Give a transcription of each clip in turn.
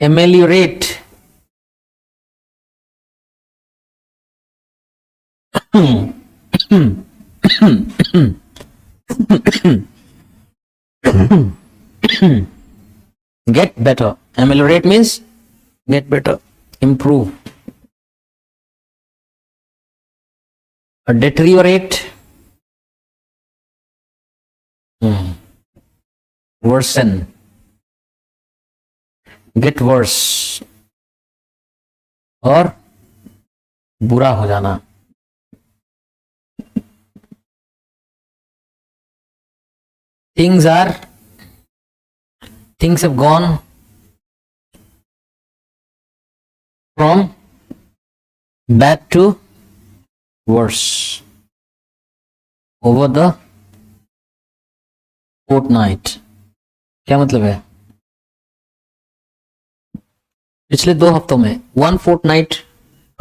ameliorate. Get better. Ameliorate means get better, improve. Deteriorate, worsen, get worse, और बुरा हो जाना. Things have gone from bad to worse over the fortnight. क्या मतलब है? पिछले 2 हफ्तों में. 1 fortnight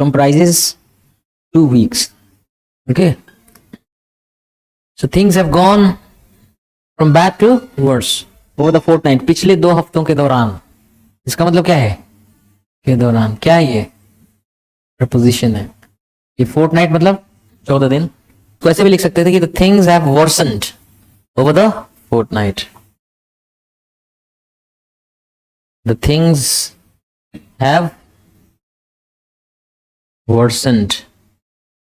comprises 2 weeks. Okay. So things have gone from bad to worse over the fortnight. पिछले 2 हफ्तों के दौरान. इसका मतलब क्या है? के दौरान. क्या है ये? प्रपोजिशन है. ये fortnight मतलब 14 दिन. तो ऐसे भी लिख सकते थे कि the things have worsened over the fortnight. The things have worsened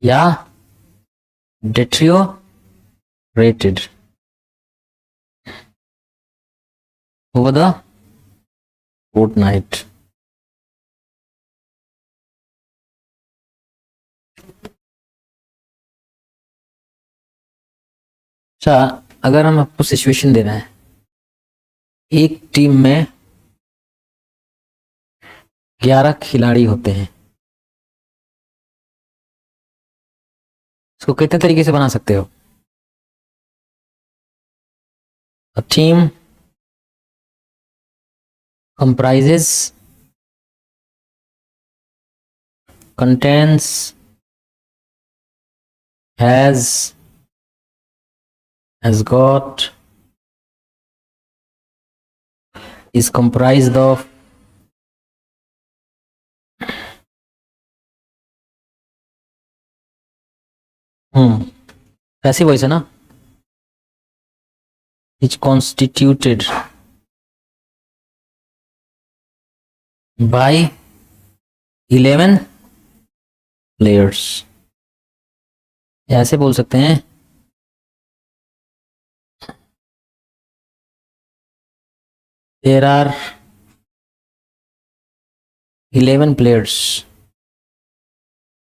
या deteriorated over the fortnight. अच्छा, अगर हम आपको सिचुएशन दे रहे हैं, एक टीम में 11 खिलाड़ी होते हैं, इसको कितने तरीके से बना सकते हो? A team comprises, contains, has got, is comprised of, passive voice है ना. Is constituted by 11 players. ऐसे बोल सकते हैं, there are 11 players.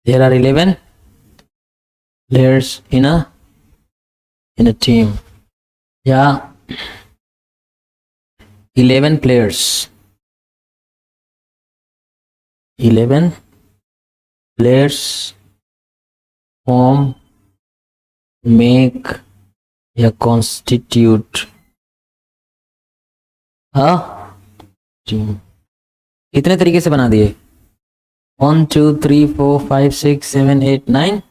There are 11 players in a team. या 11 players. 11 players form, make या constitute a team. कितने तरीके से बना दिए? 1 2 3 4 5 6 7 8 9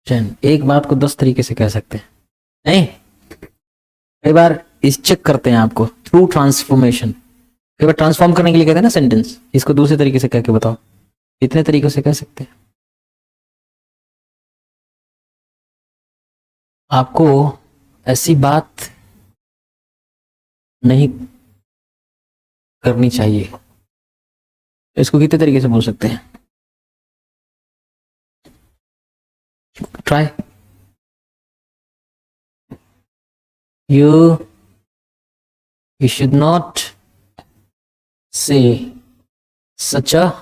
10. एक बात को 10 तरीके से कह सकते हैं. नहीं, कई बार इस चेक करते हैं आपको थ्रू ट्रांसफॉर्मेशन. कई बार ट्रांसफॉर्म करने के लिए कहते हैं ना सेंटेंस, इसको दूसरे तरीके से कह के बताओ. कितने तरीकों से कह सकते हैं? आपको ऐसी बात नहीं करनी चाहिए. इसको कितने तरीके से बोल सकते हैं? Try. You should not say such a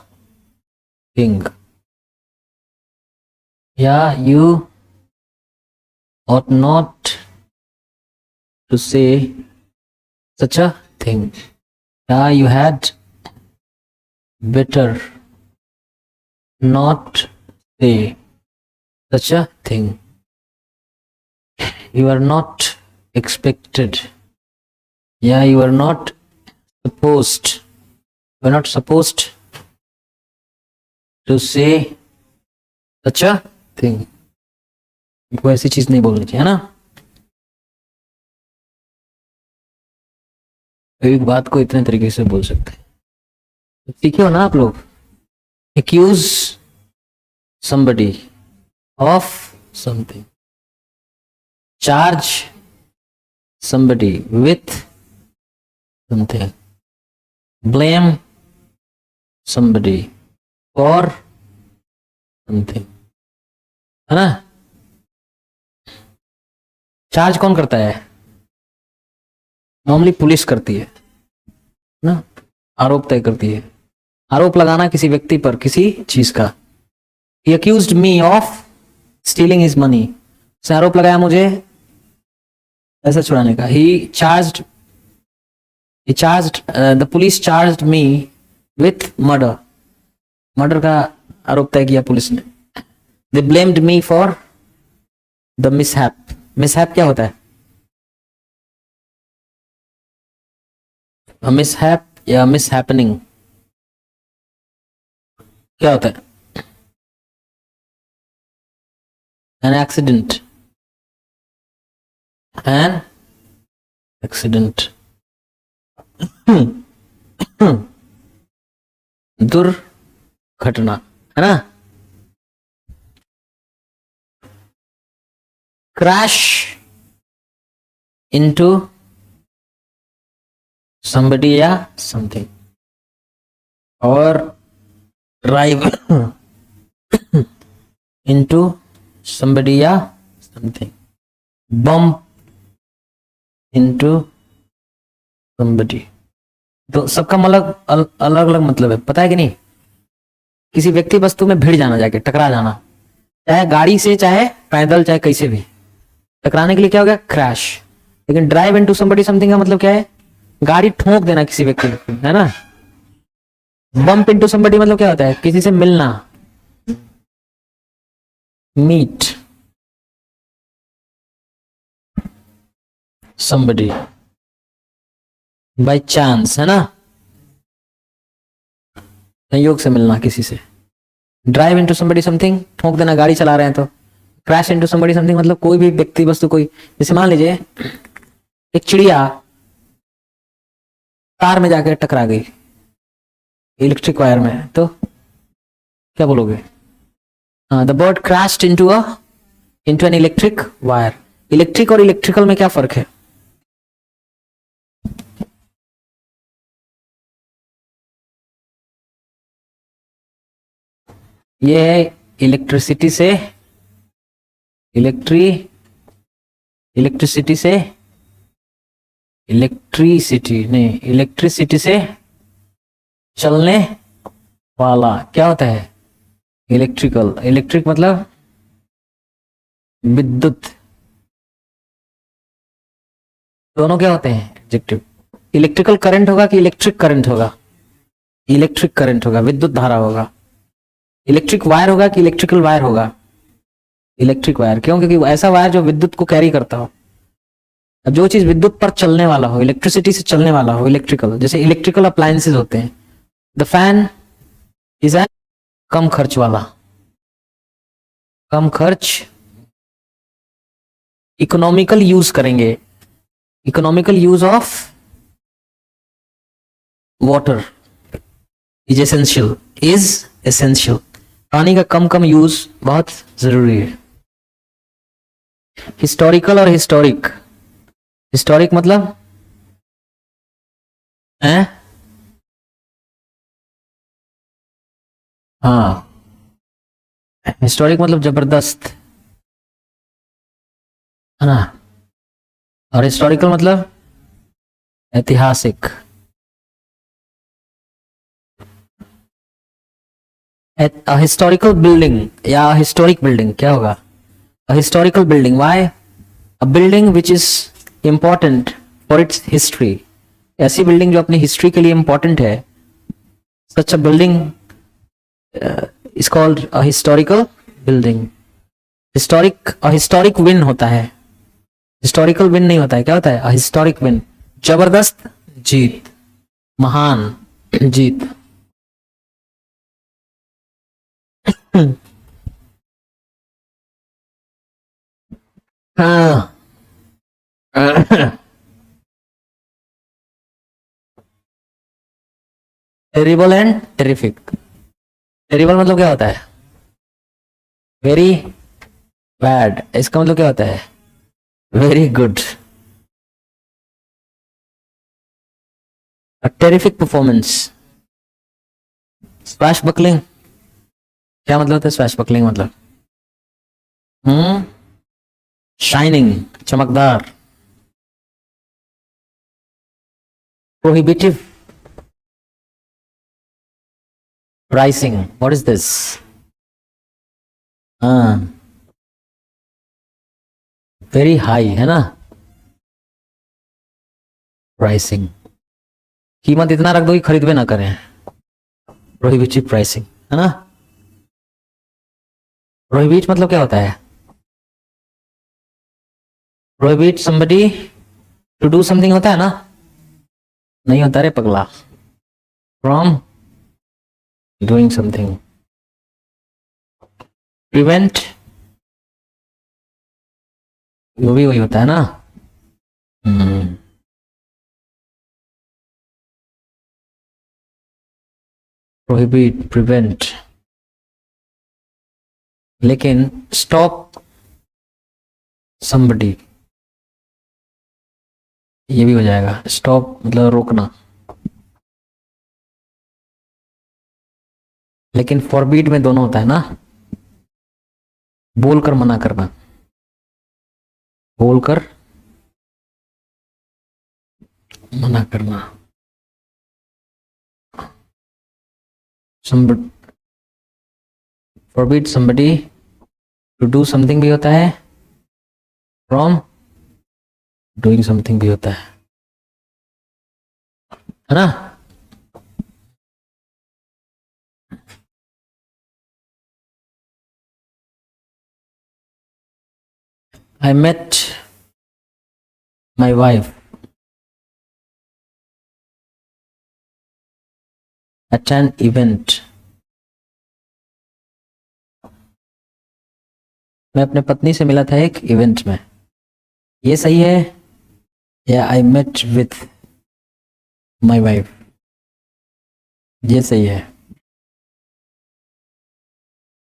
thing. Yeah, you ought not to say such a thing. Yeah, you had better not say such a thing. You are not expected. Yeah, you are not supposed. You are not supposed to say such a thing. आपको ऐसी चीज नहीं बोलनी चाहिए, है ना. एक बात को इतने तरीके से बोल सकते हैं. सीखे हो ना आप लोग. Accuse somebody of something, charge somebody with something, blame somebody for something, है ना. चार्ज कौन करता है? नॉर्मली पुलिस करती है ना. आरोप तय करती है. आरोप लगाना किसी व्यक्ति पर किसी चीज का. He accused me of stealing his money. उसने आरोप लगाया मुझे पैसा चुराने का. The police charged me with murder. Murder का आरोप तय किया पुलिस ने. They blamed me for the mishap. Mishap क्या होता है? A mishap या mishappening क्या होता है? An accident. An accident. दुर्घटना, है ना. Crash into somebody या something, और drive into somebody या something, bump into somebody. तो सबका मतलब अलग अलग मतलब है, पता है कि नहीं. किसी व्यक्ति वस्तु में भिड़ जाना, जाके टकरा जाना, चाहे गाड़ी से चाहे पैदल चाहे कैसे भी. टकराने के लिए क्या हो गया? क्रैश. लेकिन ड्राइव इनटू समबडी समथिंग का मतलब क्या है? गाड़ी ठोक देना किसी व्यक्ति को, है ना. बम्प इनटू समबडी मतलब क्या होता है? किसी से मिलना, मीट somebody by chance, है ना. संयोग से मिलना किसी से. ड्राइव इनटू somebody something, ठोक देना गाड़ी चला रहे हैं तो. क्रैश इनटू somebody something मतलब कोई भी व्यक्ति वस्तु, कोई, जैसे मान लीजिए एक चिड़िया तार में जाकर टकरा गई इलेक्ट्रिक वायर में, तो क्या बोलोगे? The bird crashed into an electric wire. Electric और इलेक्ट्रिकल में क्या फर्क है? ये है इलेक्ट्रिसिटी से इलेक्ट्रिसिटी से चलने वाला क्या होता है? इलेक्ट्रिकल. इलेक्ट्रिक मतलब विद्युत. दोनों क्या होते हैं? एडजेक्टिव. इलेक्ट्रिकल करंट होगा कि इलेक्ट्रिक करंट होगा? इलेक्ट्रिक करंट होगा, विद्युत धारा होगा. इलेक्ट्रिक वायर होगा कि इलेक्ट्रिकल वायर होगा? Electric wire. क्यों? क्योंकि ऐसा वायर जो विद्युत को कैरी करता हो. अब जो चीज विद्युत पर चलने वाला हो, इलेक्ट्रिसिटी से चलने वाला हो, इलेक्ट्रिकल. जैसे इलेक्ट्रिकल अप्लायंसेस होते हैं. द फैन इज एन कम खर्च वाला, कम खर्च. इकोनॉमिकल यूज करेंगे, economical use of water is essential. पानी का कम कम यूज बहुत जरूरी है. हिस्टोरिकल और हिस्टोरिक. हिस्टोरिक मतलब है, हाँ, हिस्टोरिक मतलब जबरदस्त, है ना. और हिस्टोरिकल मतलब ऐतिहासिक. हिस्टोरिकल बिल्डिंग या हिस्टोरिक बिल्डिंग क्या होगा? Historical building. Why? A building which is important for its history. ऐसी बिल्डिंग जो अपनी हिस्ट्री के लिए इंपॉर्टेंट है. Such a building is called a historical building. Historic विन होता है, हिस्टोरिकल विन नहीं होता है. क्या होता है? A historic win. जबरदस्त जीत, महान जीत. हाँ. Terrible and terrific. टेरिबल मतलब क्या होता है? Very bad. इसका मतलब क्या होता है? Very good. Terrific performance. Swashbuckling क्या मतलब होता है? स्पैश बकलिंग मतलब शाइनिंग, चमकदार। Prohibitive pricing, what is this? हाँ, वेरी हाई है ना प्राइसिंग। कीमत इतना रख दो कि खरीद भी ना करें। प्रोहिबिटिव प्राइसिंग है ना। प्रोहिबिट मतलब क्या होता है? Prohibit somebody to do something होता है ना। नहीं होता रे पगला। From doing something. प्रिवेंट वो भी वही होता है ना। Prohibit, prevent. लेकिन स्टॉप somebody ये भी हो जाएगा। स्टॉप मतलब रोकना। लेकिन फॉरबीट में दोनों होता है ना। बोलकर मना करना, बोलकर मना करना। फॉरबीट somebody टू डू समथिंग भी होता है। फ्रॉम डूइंग समथिंग भी होता है ना। I met my wife at an event. मैं अपने पत्नी से मिला था एक इवेंट में। ये सही है या I met with my wife? ये सही है।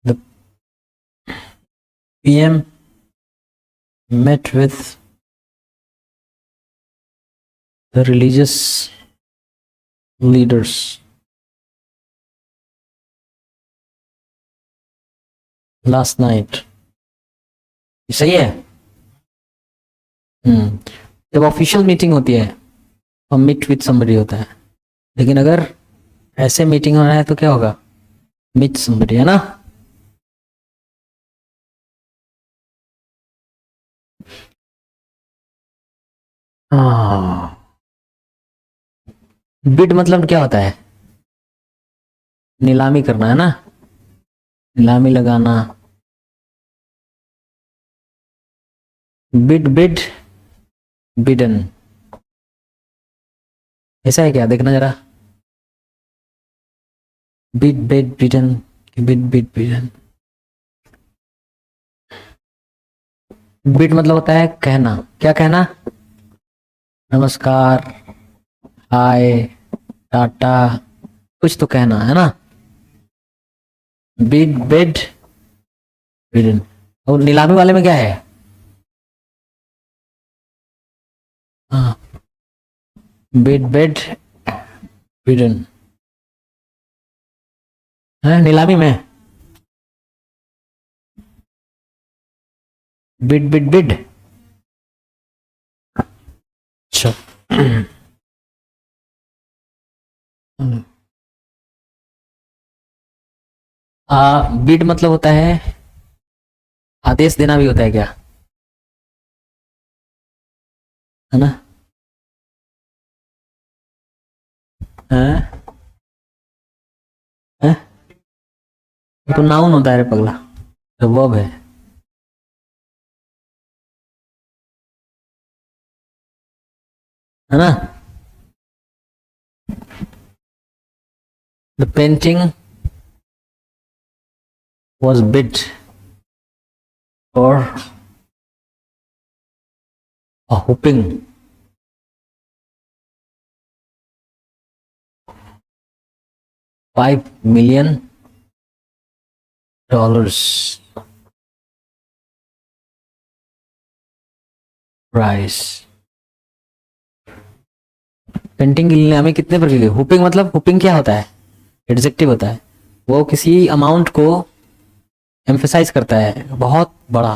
The PM met with the religious leaders last night। सही है। जब ऑफिशियल मीटिंग होती है और मीट विथ somebody होता है। लेकिन अगर ऐसे मीटिंग हो रहा है तो क्या होगा? मीट somebody है ना। हाँ, बिड मतलब क्या होता है? नीलामी करना है ना। नीलामी लगाना। बिड बिड बिडन ऐसा है क्या? देखना जरा। Bid bid बिडन, bid bid बिडन। Bid मतलब होता है कहना। क्या कहना? नमस्कार, हाय, टाटा, कुछ तो कहना है ना। Bid bid बिडन। और नीलामी वाले में क्या है? हाँ, बिड बिड बिडन है नीलामी में। Bid bid bid. अच्छा। बिड मतलब होता है आदेश देना भी होता है क्या? है ना। है? है? ये तो नाउन होता है रे पगला, तो वर्ब है। है ना। The painting was bid for a hoping $5 million price. Painting के लिए हमें कितने पर मिले? हुपिंग मतलब, हुपिंग क्या होता है? एडजेक्टिव होता है, वो किसी अमाउंट को एम्फेसाइज करता है, बहुत बड़ा,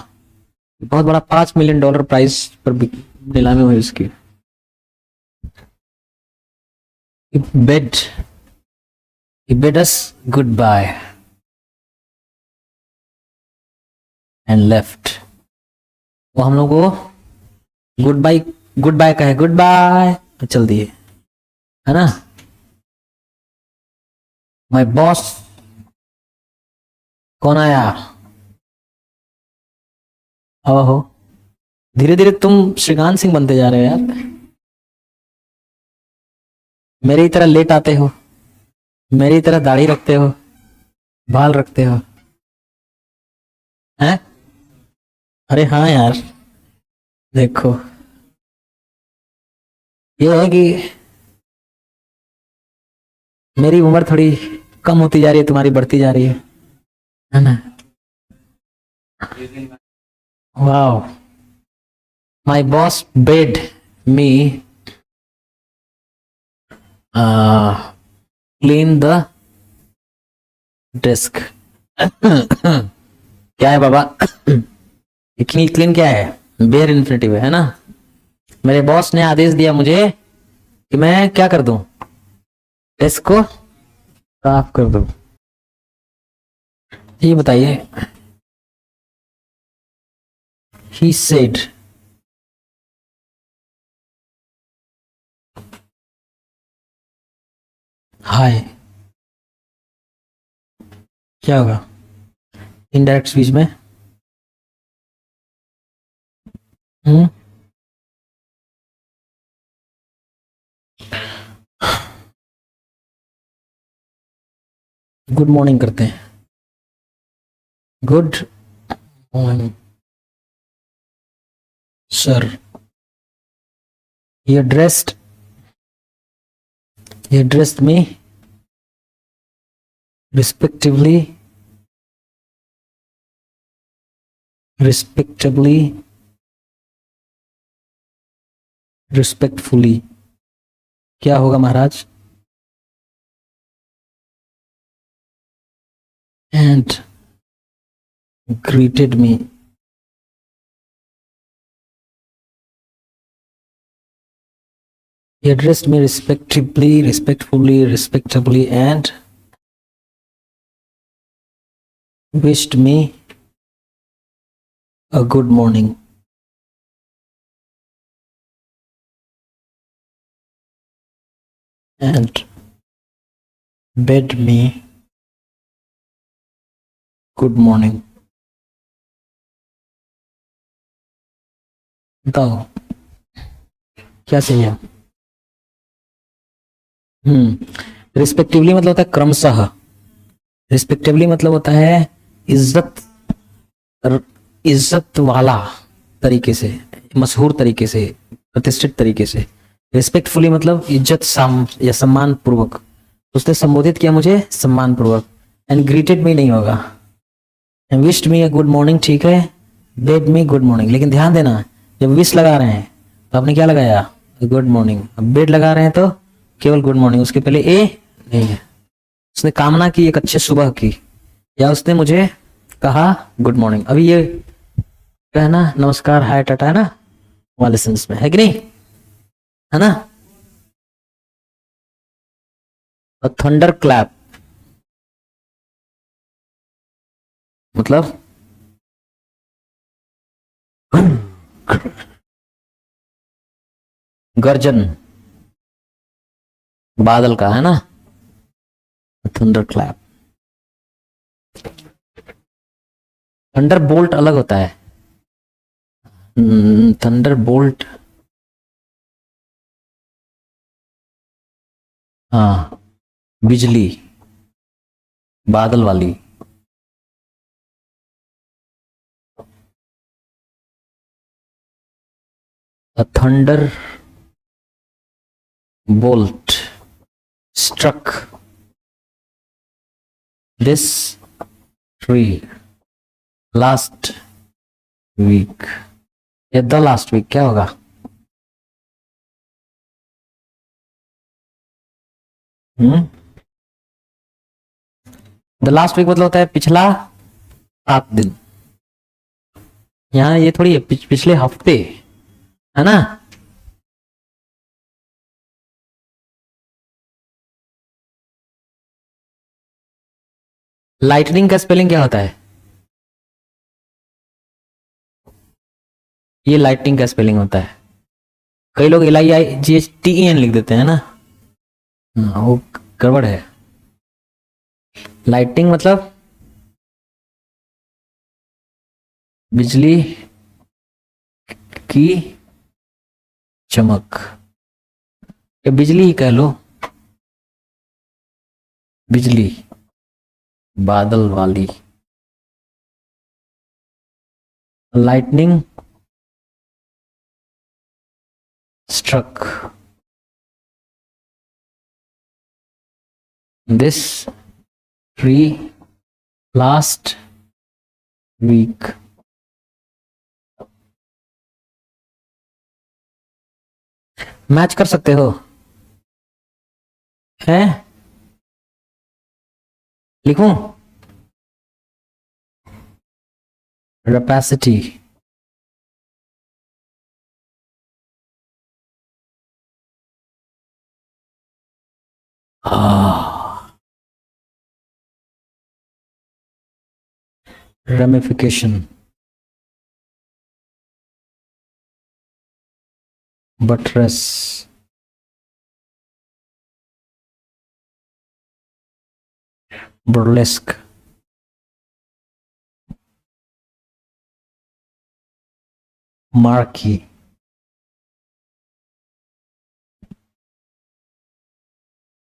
बहुत बड़ा। $5 million प्राइस पर नीलामी हुई उसकी। Bed, he bid us goodbye and left। वो हम लोग को गुड बाय, गुड बाय कहे, गुड बाय चल दिए, है ना। माय बॉस, कौन आया? हो, धीरे धीरे तुम श्रीकांत सिंह बनते जा रहे हो यार। मेरी तरह लेट आते हो, मेरी तरह दाढ़ी रखते हो, बाल रखते हो, हैं? अरे हाँ यार, देखो ये है कि मेरी उम्र थोड़ी कम होती जा रही है, तुम्हारी बढ़ती जा रही है ना। Wow, my boss bed me clean the desk. क्या है बाबा? क्लीन, क्लीन क्या है? बेयर इन्फिनेटिव है ना। मेरे बॉस ने आदेश दिया मुझे कि मैं क्या कर दूं? डेस्क को साफ कर दूं। ये बताइए, ही सेड, हाय। क्या होगा इनडायरेक्ट स्पीच में? हम्म, गुड मॉर्निंग करते हैं, गुड मॉर्निंग सर। ये ड्रेस्ड, ये dressed me respectively, respectably, respectfully. क्या होगा महाराज? And greeted me, he addressed me respectfully, respectfully, respectably, and wished me a good morning। And bid me good morning। बताओ क्या चाहिए? रिस्पेक्टिवली मतलब होता है क्रमशः, रिस्पेक्टिवली मतलब होता है इज्जत, इज्जत वाला तरीके से, मशहूर तरीके से, प्रतिष्ठित तरीके से। रिस्पेक्टफुली मतलब इज्जत या सम्मान पूर्वक। उसने संबोधित किया मुझे सम्मान पूर्वक। एंड ग्रीटेड मी नहीं होगा, and wished me a good morning, ठीक है। बेड मी गुड मॉर्निंग, लेकिन ध्यान देना, जब विश लगा रहे हैं तो आपने क्या लगाया? Good morning. अब बेड लगा रहे हैं तो केवल गुड मॉर्निंग, उसके पहले ए नहीं है। उसने कामना की एक अच्छे सुबह की, या उसने मुझे कहा गुड मॉर्निंग। अभी ये कहना नमस्कार हाय टाटा है ना वाले सेंस में, है कि नहीं, है ना। थंडर क्लैप मतलब गर्जन, बादल का, है ना। Thunder clap. थंडर बोल्ट अलग होता है। थंडर बोल्ट, हाँ, बिजली, बादल वाली। Thunderbolt struck this tree last week, या द लास्ट वीक क्या होगा? द लास्ट वीक मतलब होता है पिछला 7 दिन। यहाँ ये थोड़ी है पिछले हफ्ते, है ना? लाइटनिंग का स्पेलिंग क्या होता है? ये लाइटनिंग का स्पेलिंग होता है। कई लोग LIGHTEN लिख देते हैं ना, वो गड़बड़ है। लाइटनिंग मतलब बिजली की चमक, या बिजली ही कह लो, बिजली बादल वाली। Lightning struck this tree last week. Match कर सकते हो, हैं? लिखूं? rapacity, ramification, buttress, burlesque, marquee,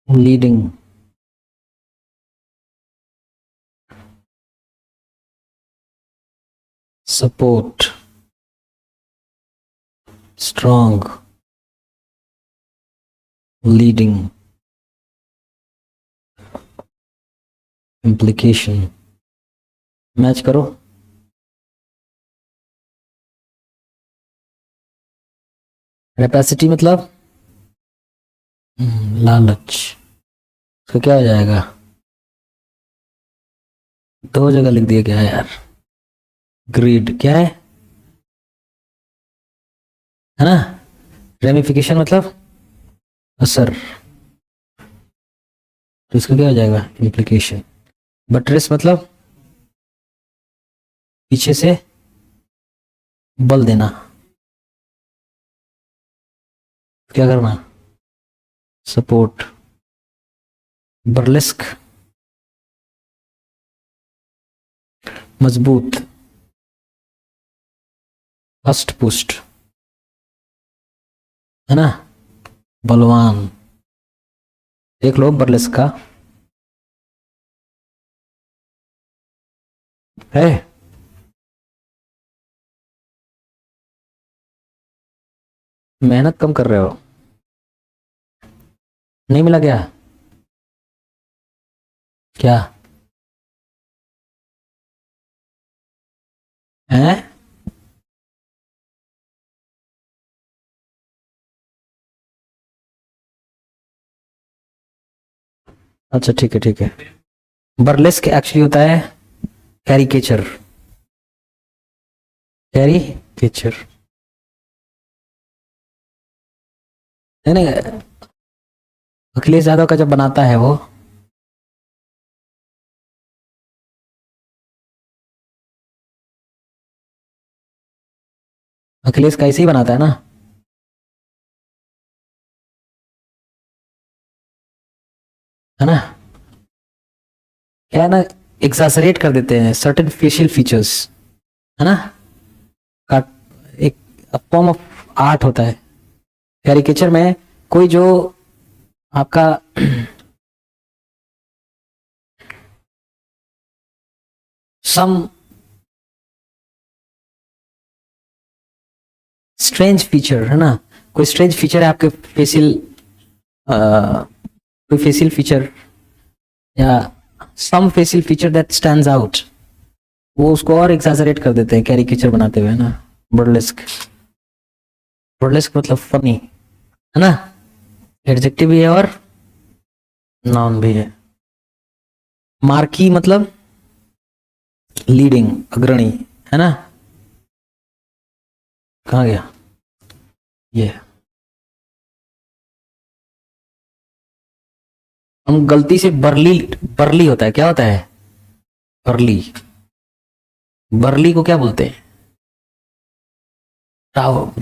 leading, support, strong, leading, implication। Match करो। रेपेसिटी मतलब लालच, उसका क्या हो जाएगा? 2 जगह लिख दिया गया है यार। ग्रीड क्या है ना? रेमिफिकेशन मतलब असर, तो इसका क्या हो जाएगा? इम्प्लीकेशन। बटरेस मतलब पीछे से बल देना, क्या करना? सपोर्ट। बर्लेस्क मजबूत, हष्ट पुष्ट, है ना? बलवान। देख लो बर्लेस्क का है। मेहनत कम कर रहे हो, नहीं मिला क्या? क्या है? अच्छा ठीक है ठीक है। बर्लेस्क एक्चुअली होता है कैरिकेचर, कैरिकेचर है ना? अखिलेश यादव का जब बनाता है वो, अखिलेश का ऐसे ही बनाता है ना, है ना? क्या है ना, एक्सासरेट कर देते हैं सर्टेन फेशियल फीचर्स, है ना? का एक फॉर्म ऑफ आर्ट होता है कैरिकेचर में। कोई जो आपका सम स्ट्रेंज फीचर, है ना? कोई स्ट्रेंज फीचर है आपके फेशियल, कोई फेशियल फीचर या some facial feature that stands out, वो उसको और एक्सैजरेट कर देते हैं कैरिकेचर बनाते हुए ना। बर्लेस्क, बर्लेस्क मतलब फनी है ना, एडजेक्टिव भी है और नाउन भी है। मार्की मतलब लीडिंग, अग्रणी, है ना। कहाँ गया ये, हम गलती से बर्ली, बर्ली होता है, क्या होता है बर्ली, बर्ली को क्या बोलते हैं,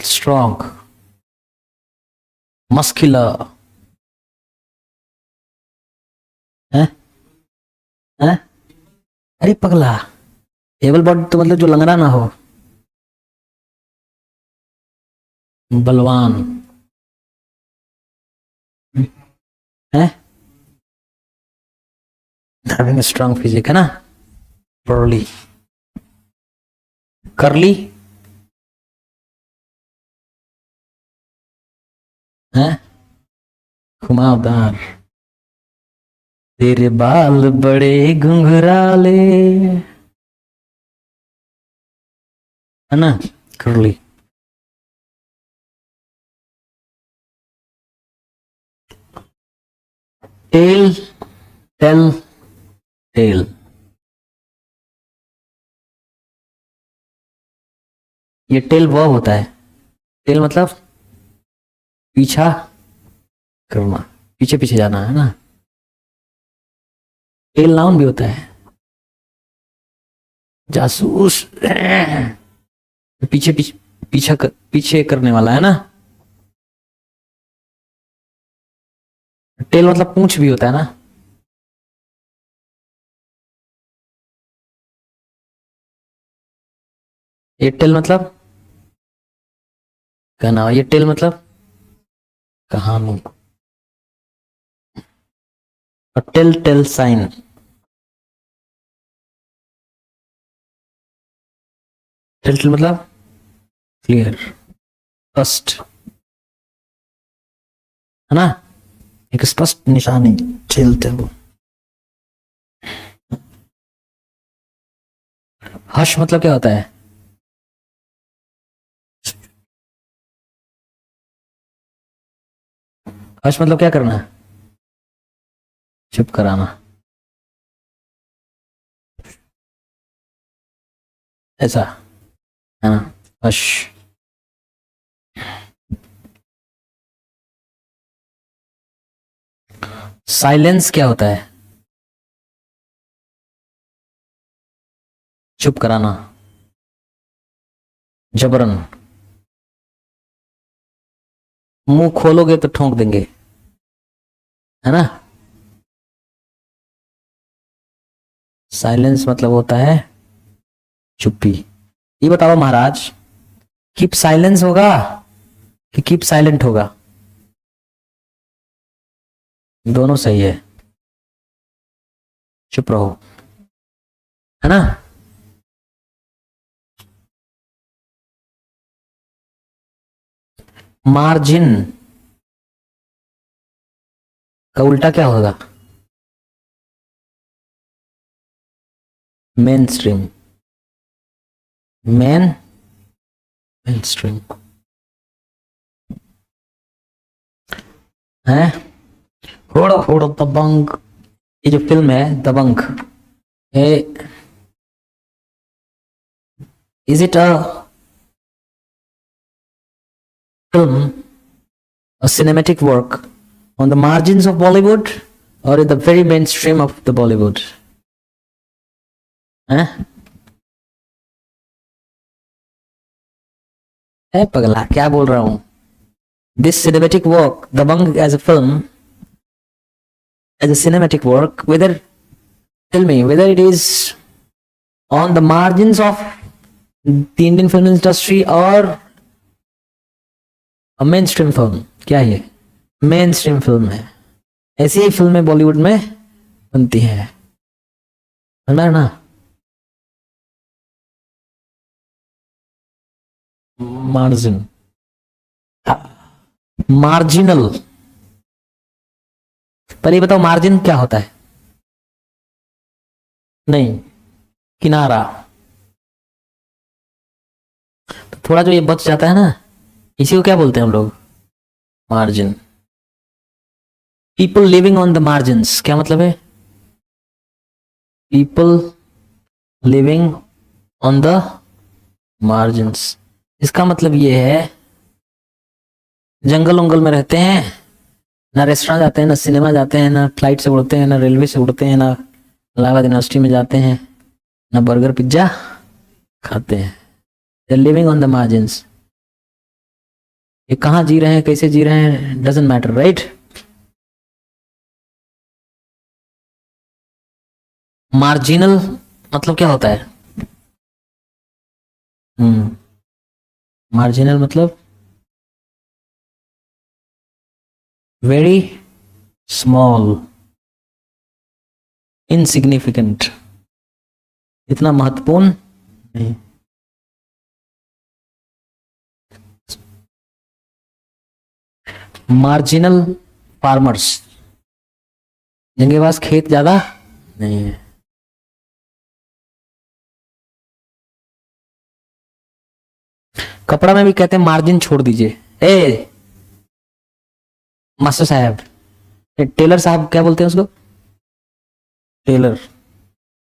स्ट्रॉन्ग, मस्कुलर, है, है? अरे पगला, एबल बॉडी तो मतलब जो लंगड़ा ना हो, बलवान, है, हैविंग अ स्ट्रांग फिजिक, है ना। बर्ली, करली, है, घुमावदार, तेरे बाल बड़े घुंघराले, है ना, करली। टेल, टेल, टेल, ये टेल वर्ब होता है। टेल मतलब पीछा करना, पीछे पीछे जाना, है ना। टेल नाउन भी होता है, जासूस, पीछे पीछे पीछे करने वाला, है ना। टेल मतलब पूंछ भी होता है ना। ये टेल मतलब कहना, ये टेल मतलब कहानी, और telltale sign, telltale मतलब क्लियर, स्पष्ट, है ना, एक स्पष्ट निशानी, टेल टेल। हर्ष मतलब क्या होता है, हर्ष मतलब क्या करना है, चुप कराना, ऐसा, है ना, हर्ष। साइलेंस क्या होता है, चुप कराना, जबरन, मुंह खोलोगे तो ठोंक देंगे, है ना। साइलेंस मतलब होता है चुप्पी। ये बताओ महाराज, कीप साइलेंस होगा कि कीप साइलेंट होगा, दोनों सही है, चुप रहो, है ना। मार्जिन का उल्टा क्या होगा, main stream, main, main stream, है। होड़ा होड़ा दबंग, ये जो फिल्म है दबंग, ये is it a film, a cinematic work on the margins of Bollywood or in the very mainstream of the Bollywood? है पगला, क्या बोल रहा हूं। This cinematic work, Dabang as a film, as a cinematic work, whether, tell me whether it is on the margins of the Indian film industry or a mainstream film, क्या है ये, mainstream film है। ऐसी ही फिल्में बॉलीवुड में बनती हैं, है ना। मार्जिन, मार्जिनल, पर ये बताओ मार्जिन क्या होता है, नहीं, किनारा। तो थोड़ा जो ये बच जाता है ना, इसी को क्या बोलते हैं हम लोग? Margin. People living on the margins क्या मतलब है? People living on the margins, इसका मतलब ये है जंगल उंगल में रहते हैं, ना रेस्टोरेंट जाते हैं, ना सिनेमा जाते हैं, ना फ्लाइट से उड़ते हैं, ना रेलवे से उड़ते हैं, ना इलाहाबाद यूनिवर्सिटी में जाते हैं, ना बर्गर पिज्जा खाते हैं। दे लिविंग ऑन द मार्जिन्स। ये कहाँ जी रहे हैं, कैसे जी रहे हैं, डजेंट मैटर, राइट? मार्जिनल मतलब क्या होता है? मार्जिनल मतलब वेरी स्मॉल, इनसिग्निफिकेंट, इतना महत्वपूर्ण नहीं। मार्जिनल फार्मर्स, जिनके पास खेत ज्यादा नहीं है। कपड़ा में भी कहते हैं मार्जिन छोड़ दीजिए। ए मास्टर साहब, टेलर साहब क्या बोलते हैं उसको? टेलर,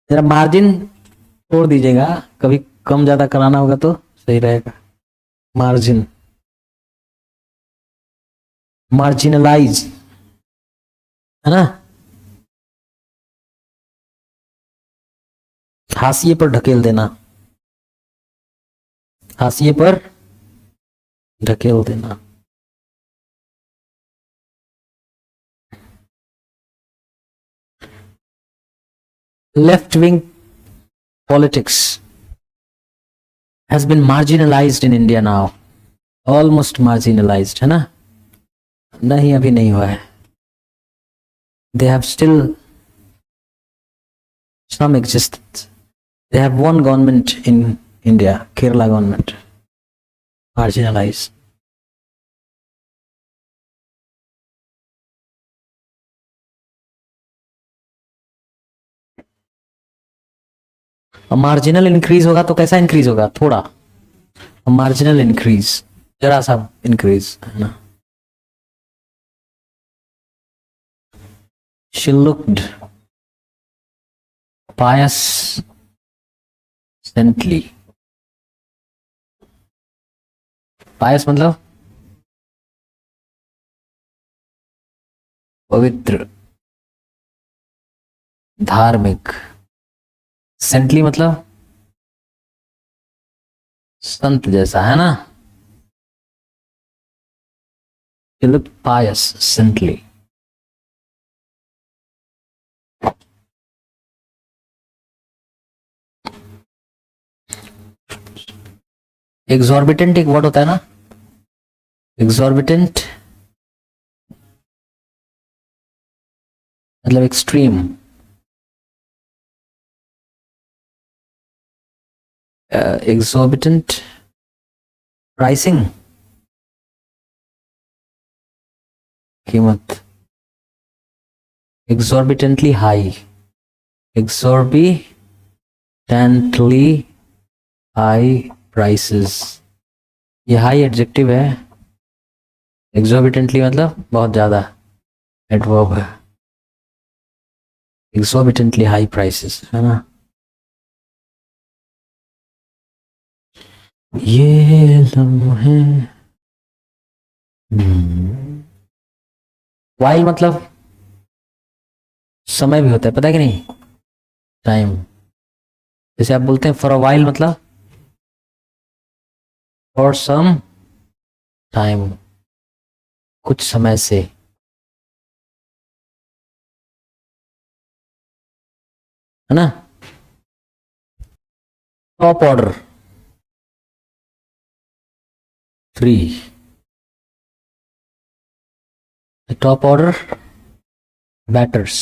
जरा मार्जिन छोड़ दीजिएगा, कभी कम ज्यादा कराना होगा तो सही रहेगा। मार्जिन, मार्जिनलाइज, है ना? हाशिए पर ढकेल देना, हाशिए पर ढकेल देना। Left wing politics has been marginalized in India now, almost marginalized, है ना? नहीं, अभी नहीं हुआ है। They have still some existence. They have one government in India, Kerala government, marginalized. Marginal increase होगा तो कैसा इंक्रीज होगा? थोड़ा। मार्जिनल इंक्रीज, जरा सा इंक्रीज, है ना? She looked pious saintly. पायस मतलब पवित्र, धार्मिक। सेंटली मतलब संत जैसा, है ना? She looked pious saintly. Exorbitant एक वर्ड होता है ना, एग्जॉर्बिटेंट मतलब एक्सट्रीम, एग्जॉर्बिटेंट प्राइसिंग, कीमत, एग्जॉर्बिटेंटली हाई, एग्जॉर्बिटेंटली हाई प्राइसेस, ये हाई एडजेक्टिव है, एग्जॉर्बिटेंटली मतलब बहुत ज्यादा एडवर्ब है, एग्जॉर्बिटेंटली हाई प्राइसेस, है ना? ये लम्हे, वाइल मतलब समय भी होता है, पता है कि नहीं? टाइम। जैसे आप बोलते हैं फॉर अ वाइल मतलब फॉर सम टाइम, कुछ समय से, है ना? Top order 3, top order batters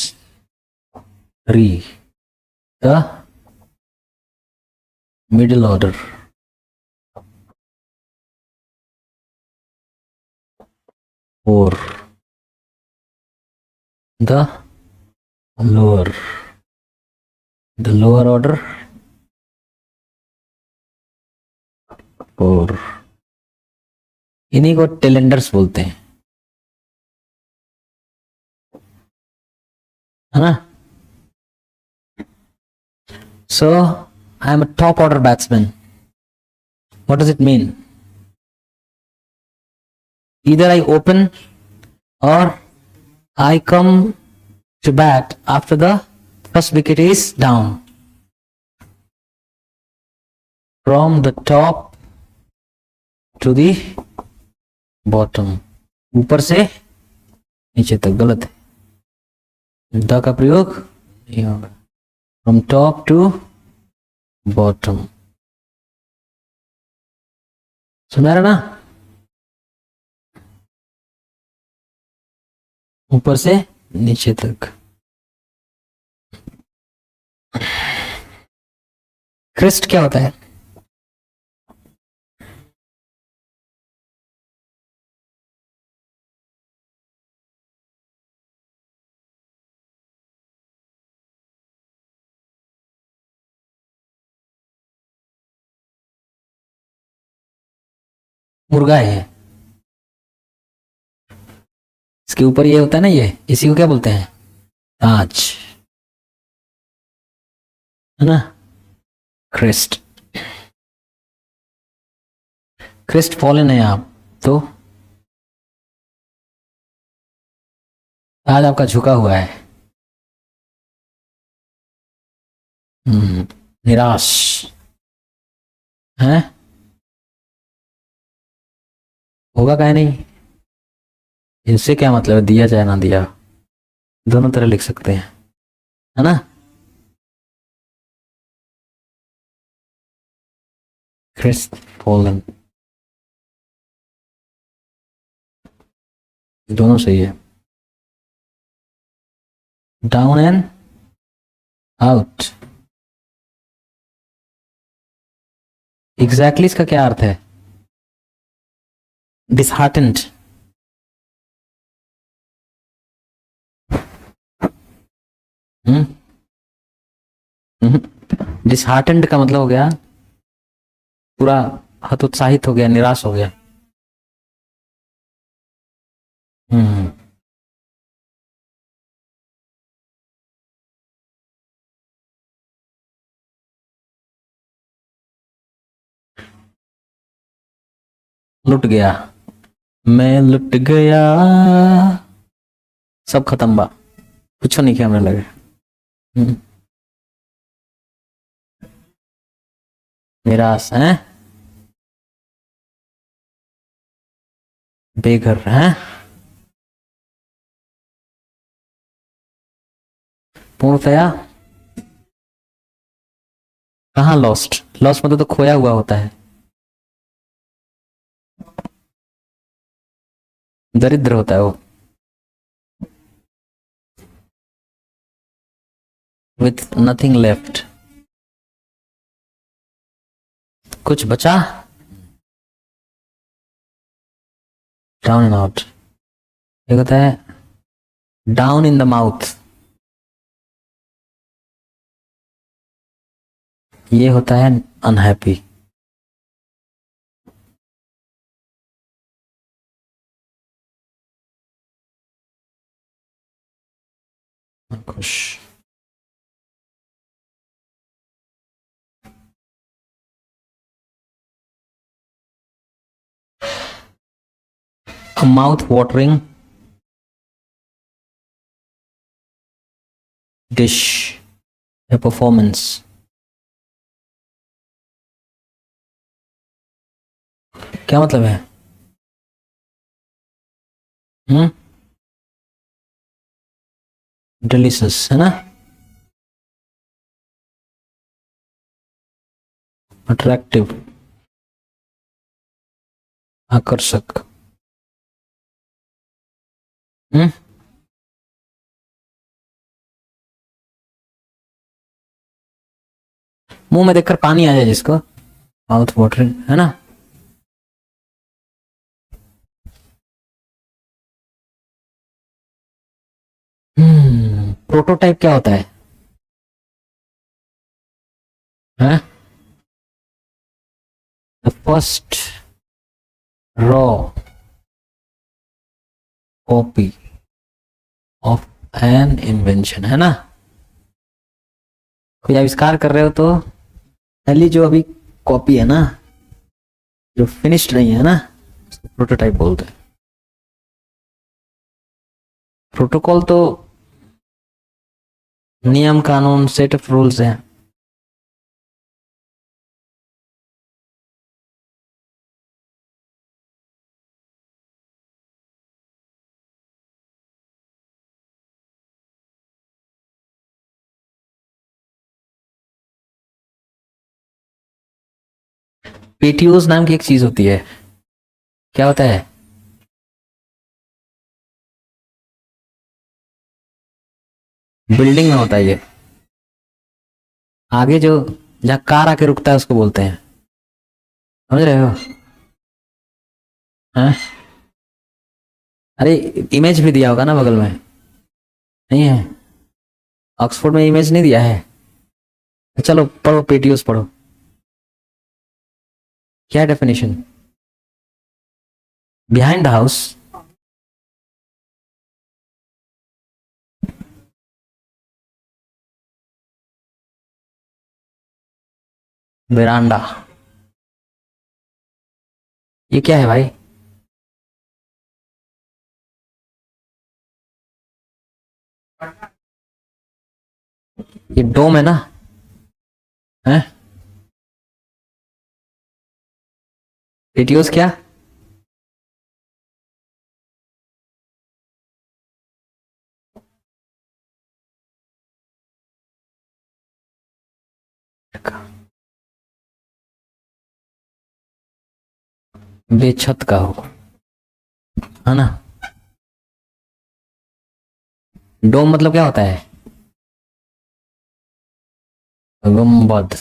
3, the middle order 4, the lower the lower order और इन्हीं को टेलेंडर्स बोलते हैं, है ना. So I am a top order batsman. What does it mean? Either I open or I come to bat after the first wicket is down. From the top to the bottom. ऊपर से नीचे तक गलत है, the का प्रयोग नहीं होगा. From top to bottom. सुना रहा ना, ऊपर से नीचे तक. क्रिस्ट क्या होता है? मुर्गा है. इसके ऊपर ये होता है ना, ये इसी को क्या बोलते हैं? ताज, है ना. क्रिस्ट, क्रिस्ट फॉलन है आप तो, ताज आपका झुका हुआ है. निराश है, होगा क्या नहीं. इससे क्या मतलब है, दिया चाहे ना दिया, दोनों तरह लिख सकते हैं, है ना. क्रिस्ट फॉलन, दोनों सही है. डाउन एंड आउट, एग्जैक्टली इसका क्या अर्थ है? डिसहार्टेंड. डिसहार्टेंड का मतलब हो गया पूरा हतोत्साहित हो गया, निराश हो गया. लुट गया, मैं लुट गया, सब खत्म बा, कुछ नहीं किया हमने लगे. निराश है, बेघर है. पूर्णतया कहाँ लॉस्ट, लॉस्ट मतलब तो खोया हुआ होता है. दरिद्र होता है वो, विथ नथिंग लेफ्ट, कुछ बचा. डाउन एंड आउट, ये होता है डाउन इन द माउथ, ये होता है अनहैप्पी. खुश, a mouth watering dish, a performance. क्या मतलब है? डिलीशियस है ना, अट्रैक्टिव, आकर्षक. मुंह में देखकर पानी आ जाए जिसको, माउथ वाटरिंग, है ना. प्रोटोटाइप क्या होता है? है the first raw copy of an invention, है ना। कोई आविष्कार कर रहे हो तो पहली जो अभी कॉपी है ना, जो फिनिश्ड नहीं है ना, प्रोटोटाइप बोलते हैं। प्रोटोकॉल तो नियम कानून सेट ऑफ रूल्स हैं। पीटीओस नाम की एक चीज होती है, क्या होता है? बिल्डिंग में होता है ये। आगे जो जहाँ कार आके रुकता है उसको बोलते हैं, समझ रहे हो? हाँ? अरे इमेज भी दिया होगा ना बगल में, नहीं है? ऑक्सफोर्ड में इमेज नहीं दिया है? चलो पढ़ो, पीटीओस पढ़ो। क्या definition? Behind the house, veranda, ये क्या है भाई? ये डोम है ना, है? पीटीओस क्या? बेछत का हो, है ना। डोम मतलब क्या होता है? गुम्बद।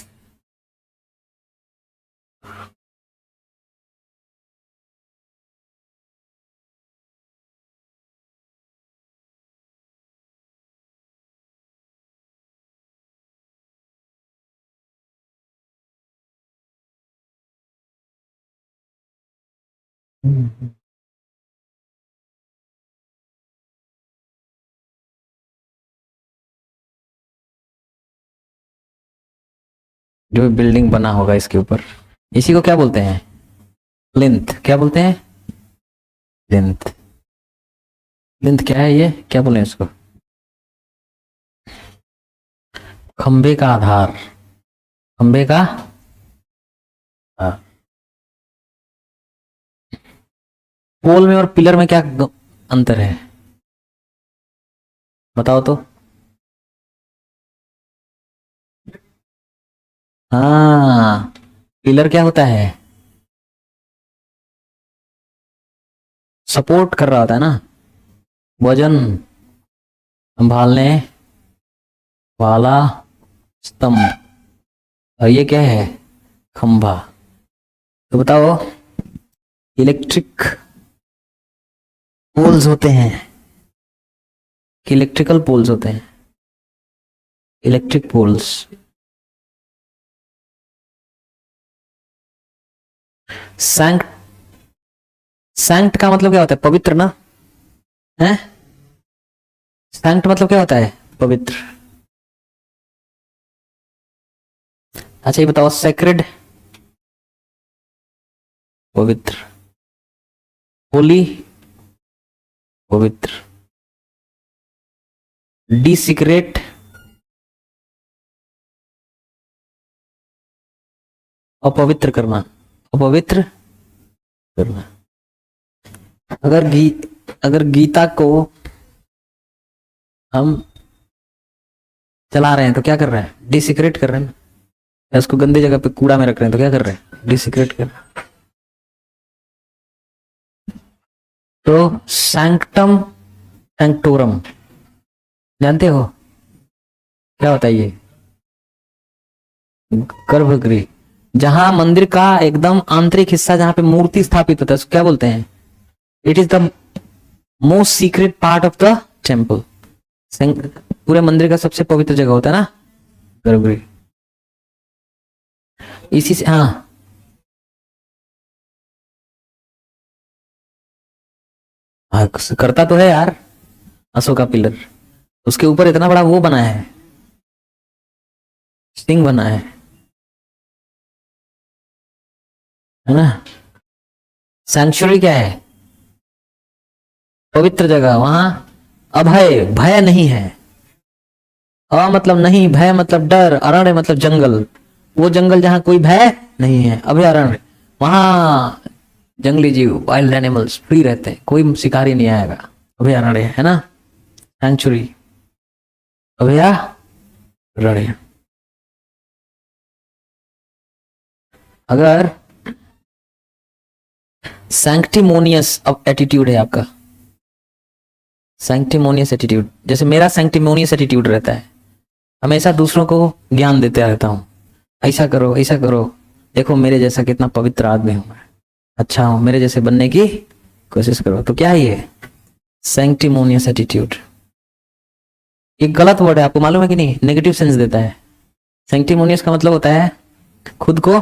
जो बिल्डिंग बना होगा इसके ऊपर, इसी को क्या बोलते हैं? प्लिंथ। क्या बोलते हैं? प्लिंथ। प्लिंथ क्या है? ये क्या बोले इसको? खंबे का आधार, खंबे का, हाँ। पोल में और पिलर में क्या अंतर है, बताओ तो। हाँ, पिलर क्या होता है? सपोर्ट कर रहा होता है ना, वजन संभालने वाला स्तंभ। और ये क्या है? खंभा। तो बताओ, इलेक्ट्रिक पोल्स होते हैं कि इलेक्ट्रिकल पोल्स होते हैं? Electric poles. सैंक्ट, सैंक्ट का मतलब क्या होता है? पवित्र ना, है? सैंक्ट मतलब क्या होता है? पवित्र। अच्छा ये बताओ, सेक्रेड, पवित्र, होली, पवित्र, डिसिक्रेट, अपवित्र करना, अपवित्र करना। अगर गीता को हम चला रहे हैं तो क्या कर रहे हैं? डिसिक्रेट कर रहे हैं। या उसको गंदे जगह पे कूड़ा में रख रहे हैं तो क्या कर रहे हैं? डिसिक्रेट कर रहे हैं। तो सैंक्टम सैंक्टोरम जानते हो क्या होता है? ये गर्भगृह, जहां मंदिर का एकदम आंतरिक हिस्सा, जहां पे मूर्ति स्थापित होता है, उसको क्या बोलते हैं? It is the most secret part of the temple. पूरे मंदिर का सबसे पवित्र जगह होता है ना, गर्भगृह। इसी से, हाँ हाँ करता तो है यार, अशोका पिलर, उसके ऊपर इतना बड़ा वो बना है, सिंह बना है ना। सेंचुरी क्या है? पवित्र जगह, वहां अभय, भय नहीं है। अ मतलब नहीं, भय मतलब डर, अरण्य मतलब जंगल, वो जंगल जहां कोई भय नहीं है, अभयारण्य, वहां जंगली जीव, वाइल्ड एनिमल्स फ्री रहते हैं, कोई शिकारी नहीं आएगा, अभयारण्य है ना, सेंचुरी, अभयारण्य। अगर सैंक्टिमोनियस अब एटीट्यूड है आपका, सैंक्टिमोनियस एटीट्यूड, जैसे मेरा सैंक्टिमोनियस एटीट्यूड रहता है, हमेशा दूसरों को ज्ञान देते रहता हूँ, ऐसा करो ऐसा करो, देखो मेरे जैसा कितना पवित्र आदमी हूं मैं, अच्छा हूं, मेरे जैसे बनने की कोशिश करो। तो क्या है ये? सैंक्टिमोनियस एटीट्यूड। एक गलत वर्ड है, आपको मालूम है कि नहीं, नेगेटिव सेंस देता है। सैंक्टिमोनियस का मतलब होता है खुद को,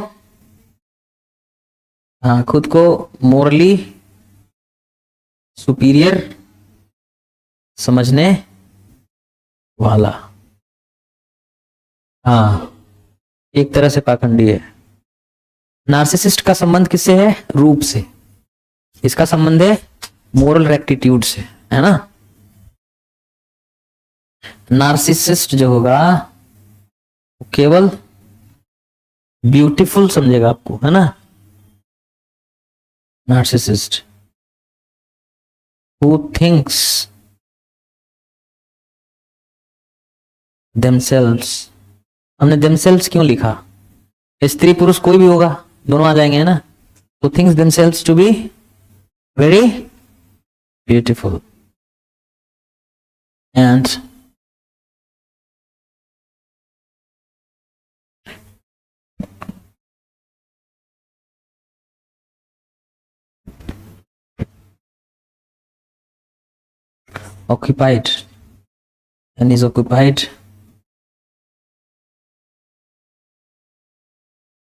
हाँ खुद को मोरली सुपीरियर समझने वाला, हाँ एक तरह से पाखंडी है। नार्सिसिस्ट का संबंध किससे है? रूप से। इसका संबंध है मोरल रेक्टिट्यूड से, है ना। नार्सिसिस्ट जो होगा वो केवल ब्यूटीफुल समझेगा आपको, है ना। नार्सिसिस्ट हु थिंक्स themselves, हमने themselves क्यों लिखा? स्त्री पुरुष कोई भी होगा, दोनों आ जाएंगे, है ना। तो thinks themselves to be very beautiful and occupied, and is occupied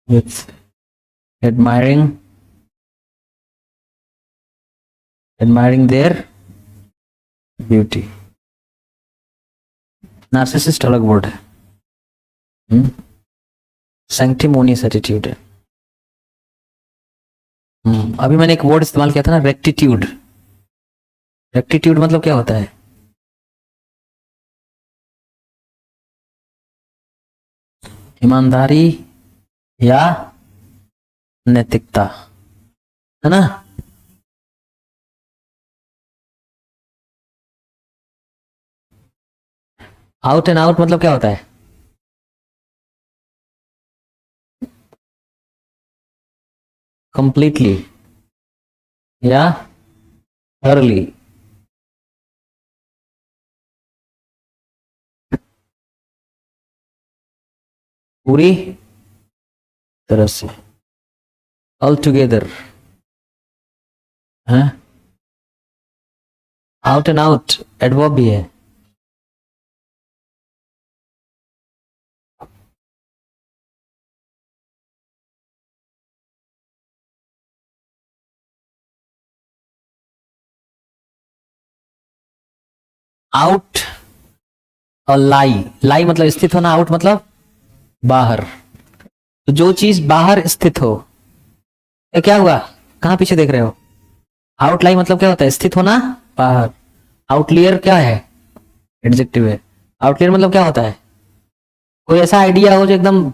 with admiring their beauty. Narcissist अलग वर्ड है, सैंक्टिमोनियस एटीट्यूड है। अभी मैंने एक वर्ड इस्तेमाल किया था ना, रेक्टिट्यूड। रेक्टिट्यूड मतलब क्या होता है? ईमानदारी या नैतिकता, है ना। आउट एंड आउट मतलब क्या होता है? कंप्लीटली या अर्ली, पूरी तरह से, ऑल टुगेदर, है। आउट एंड आउट एडवर्ब भी है। आउट और लाई, लाई मतलब स्थित होना, आउट मतलब बाहर। तो जो चीज बाहर स्थित हो, ये क्या हुआ, कहां पीछे देख रहे हो? आउटलाई मतलब क्या होता है? स्थित होना बाहर। आउटलियर क्या है? एडजेक्टिव है। आउटलियर मतलब क्या होता है? कोई ऐसा आइडिया हो जो एकदम,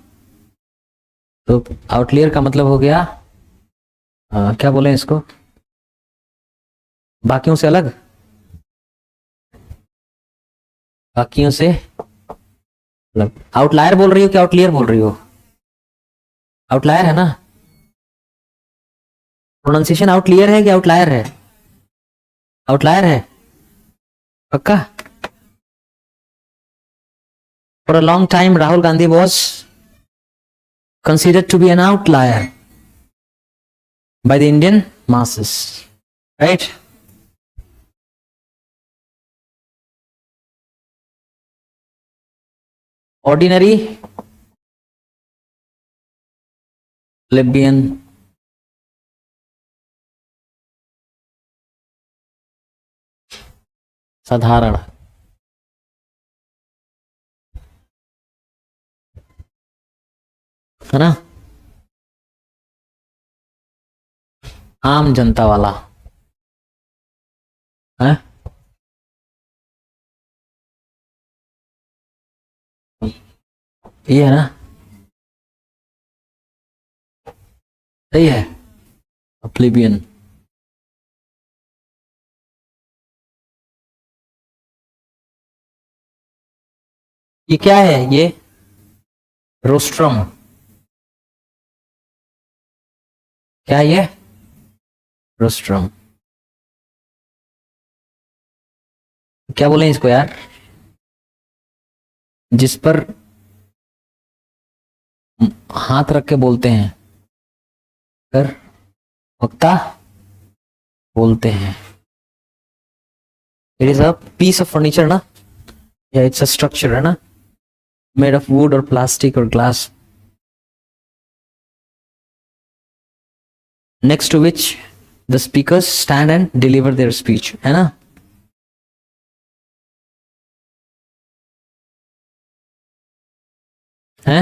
तो आउटलियर का मतलब हो गया क्या बोले इसको, बाकियों से अलग, बाकियों से अलग। आउटलायर बोल रही हो कि आउटलियर बोल रही हो? आउटलायर है ना। प्रोनाउंसिएशन आउटलियर है कि आउटलायर है? आउटलायर है पक्का। For a long time Rahul Gandhi was considered to be an outlier by the Indian masses, right? Ordinary plebeian, साधारण, है ना, आम जनता वाला है, ये है ना, सही है, प्लेबियन। ये क्या है, ये रोस्ट्रम, क्या है ये, रोस्ट्रम, क्या बोले इसको यार, जिस पर हाथ रख के बोलते हैं, कर वक्ता बोलते हैं। It is a piece of furniture ना, या इट्स अ स्ट्रक्चर है ना, मेड ऑफ वुड और प्लास्टिक और glass, next to which the speakers stand and deliver their speech, है ना। है,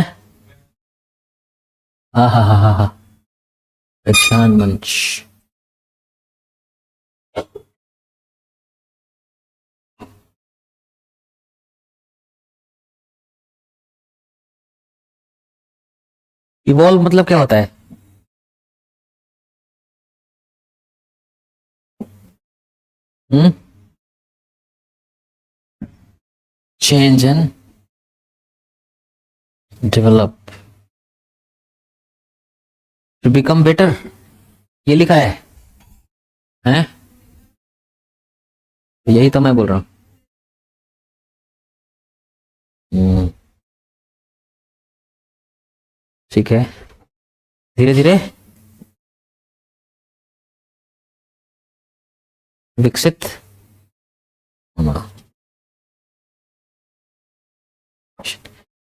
हा हा हा हा, पहचान मंच, इवॉल्व मतलब क्या होता है, change and develop, to become better, ये लिखा है, हैं, यही तो मैं बोल रहा हूँ। ठीक है, धीरे धीरे विकसित होना,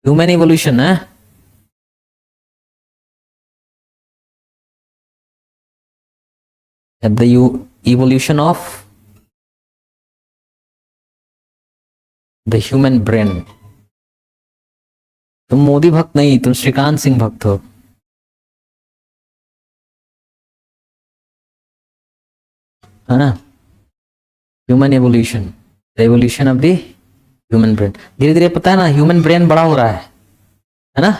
ह्यूमन इवोल्यूशन है, the evolution of the human brain. तुम मोदी भक्त नहीं, तुम श्रीकांत सिंह भक्त हो, है ना। Human evolution, the evolution of the human brain, धीरे धीरे पता है ना, ह्यूमन ब्रेन बड़ा हो रहा है ना,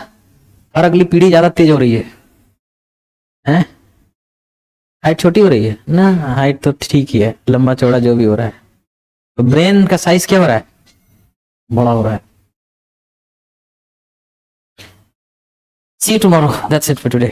और अगली पीढ़ी ज्यादा तेज हो रही है? हाइट छोटी हो रही है ना, हाइट तो ठीक ही है, लंबा चौड़ा जो भी हो रहा है, तो ब्रेन का साइज क्या हो रहा है, बड़ा हो रहा है। See you tomorrow. That's it for today.